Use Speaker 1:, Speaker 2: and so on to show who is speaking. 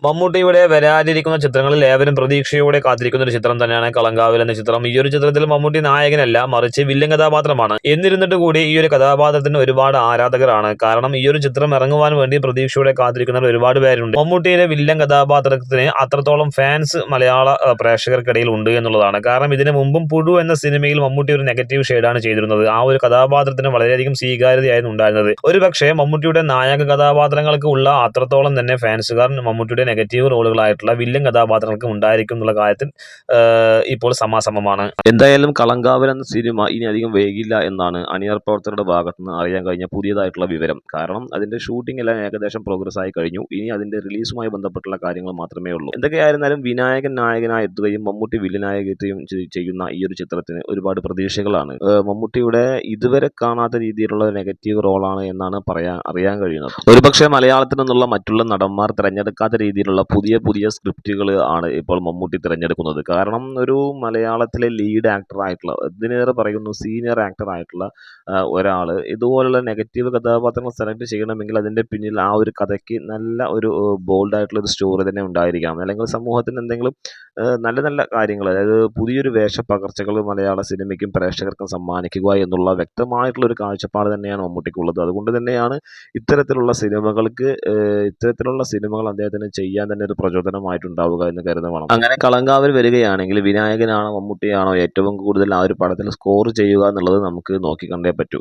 Speaker 1: മമ്മൂട്ടിയുടെ വരാനിരിക്കുന്ന ചിത്രങ്ങളിൽ ഏവരും പ്രതീക്ഷയോടെ കാത്തിരിക്കുന്ന ഒരു ചിത്രം തന്നെയാണ് കളങ്കാവൽ എന്ന ചിത്രം. ഈ ഒരു ചിത്രത്തിൽ മമ്മൂട്ടി നായകനല്ല, മറിച്ച് വില്ലൻ കഥാപാത്രമാണ്. എന്നിരുന്നിട്ട് കൂടി ഈ ഒരു കഥാപാത്രത്തിന് ഒരുപാട് ആരാധകരാണ്. കാരണം ഈ ഒരു ചിത്രം ഇറങ്ങുവാൻ വേണ്ടി പ്രതീക്ഷയോടെ കാത്തിരിക്കുന്ന ഒരുപാട് പേരുണ്ട്. മമ്മൂട്ടിയുടെ വില്ലൻ കഥാപാത്രത്തിന് അത്രത്തോളം ഫാൻസ് മലയാള പ്രേക്ഷകർക്കിടയിൽ ഉണ്ട് എന്നുള്ളതാണ്. കാരണം ഇതിനു മുമ്പും പുഴു എന്ന സിനിമയിൽ മമ്മൂട്ടി ഒരു നെഗറ്റീവ് ഷെയ്ഡാണ് ചെയ്തിരുന്നത്. ആ ഒരു കഥാപാത്രത്തിന് വളരെയധികം സ്വീകാര്യതയായിരുന്നു ഉണ്ടായിരുന്നത്. ഒരു പക്ഷേ മമ്മൂട്ടിയുടെ നായക കഥാപാത്രങ്ങൾക്ക് ഉള്ള അത്രത്തോളം തന്നെ ഫാൻസുകാർ മമ്മൂട്ടിയുടെ നെഗറ്റീവ് റോളുകളായിട്ടുള്ള വില്ലൻ കഥാപാത്രങ്ങൾക്ക് ഉണ്ടായിരിക്കും എന്നുള്ള കാര്യത്തിൽ ഇപ്പോൾ സമാസമമാണ്.
Speaker 2: എന്തായാലും കളങ്കാവൽ എന്ന സിനിമ ഇനി അധികം വൈകില്ല എന്നാണ് അണിയർ പ്രവർത്തകരുടെ ഭാഗത്ത് നിന്ന് അറിയാൻ കഴിഞ്ഞ പുതിയതായിട്ടുള്ള വിവരം. കാരണം അതിന്റെ ഷൂട്ടിംഗ് എല്ലാം ഏകദേശം പ്രോഗ്രസ് ആയി കഴിഞ്ഞു. ഇനി അതിന്റെ റിലീസുമായി ബന്ധപ്പെട്ടുള്ള കാര്യങ്ങൾ മാത്രമേ ഉള്ളൂ. എന്തൊക്കെയായിരുന്നാലും വിനായകൻ നായകനായി എത്തുകയും മമ്മൂട്ടി വില്ലനായി എത്തുകയും ചെയ്യുന്ന ഈ ഒരു ചിത്രത്തിന് ഒരുപാട് പ്രതീക്ഷകളാണ്. മമ്മൂട്ടിയുടെ ഇതുവരെ കാണാത്ത രീതിയിലുള്ള നെഗറ്റീവ് റോളാണ് എന്നാണ് അറിയാൻ കഴിയുന്നത്. ഒരുപക്ഷെ മലയാളത്തിൽ നിന്നുള്ള മറ്റുള്ള നടന്മാർ തിരഞ്ഞെടുക്കാത്ത രീതിയിലുള്ള പുതിയ സ്ക്രിപ്റ്റുകൾ ആണ് ഇപ്പോൾ മമ്മൂട്ടി തിരഞ്ഞെടുക്കുന്നത്. കാരണം ഒരു മലയാളത്തിലെ ലീഡ് ആക്ടറായിട്ടുള്ള, ഇതിനേറെ പറയുന്നു സീനിയർ ആക്ടറായിട്ടുള്ള ഒരാൾ ഇതുപോലുള്ള നെഗറ്റീവ് കഥാപാത്രങ്ങൾ സെലക്ട് ചെയ്യണമെങ്കിൽ അതിൻ്റെ പിന്നിൽ ആ ഒരു കഥയ്ക്ക് നല്ല ഒരു ബോൾഡായിട്ടുള്ള ഒരു സ്റ്റോറി തന്നെ ഉണ്ടായിരിക്കണം. അല്ലെങ്കിൽ സമൂഹത്തിന് എന്തെങ്കിലും നല്ല നല്ല കാര്യങ്ങൾ, അതായത് പുതിയൊരു വേഷപ്പകർച്ചകൾ മലയാള സിനിമയ്ക്കും പ്രേക്ഷകർക്കും സമ്മാനിക്കുക എന്നുള്ള വ്യക്തമായിട്ടുള്ള ഒരു കാഴ്ചപ്പാട് തന്നെയാണ് മമ്മൂട്ടിക്കുള്ളത്. അതുകൊണ്ട് തന്നെയാണ് ഇത്തരത്തിലുള്ള സിനിമകൾ അദ്ദേഹത്തിന് ചെയ്യാൻ തന്നെ ഒരു പ്രചോദനമായിട്ടുണ്ടാവുക എന്ന് കരുതണം. അങ്ങനെ കളങ്കാവൽ വരികയാണെങ്കിൽ വിനായകനാണോ മമ്മൂട്ടിയാണോ ഏറ്റവും കൂടുതൽ ആ ഒരു പടത്തിൽ സ്കോർ ചെയ്യുക എന്നുള്ളത് നമുക്ക് നോക്കിക്കണ്ടേ പറ്റൂ.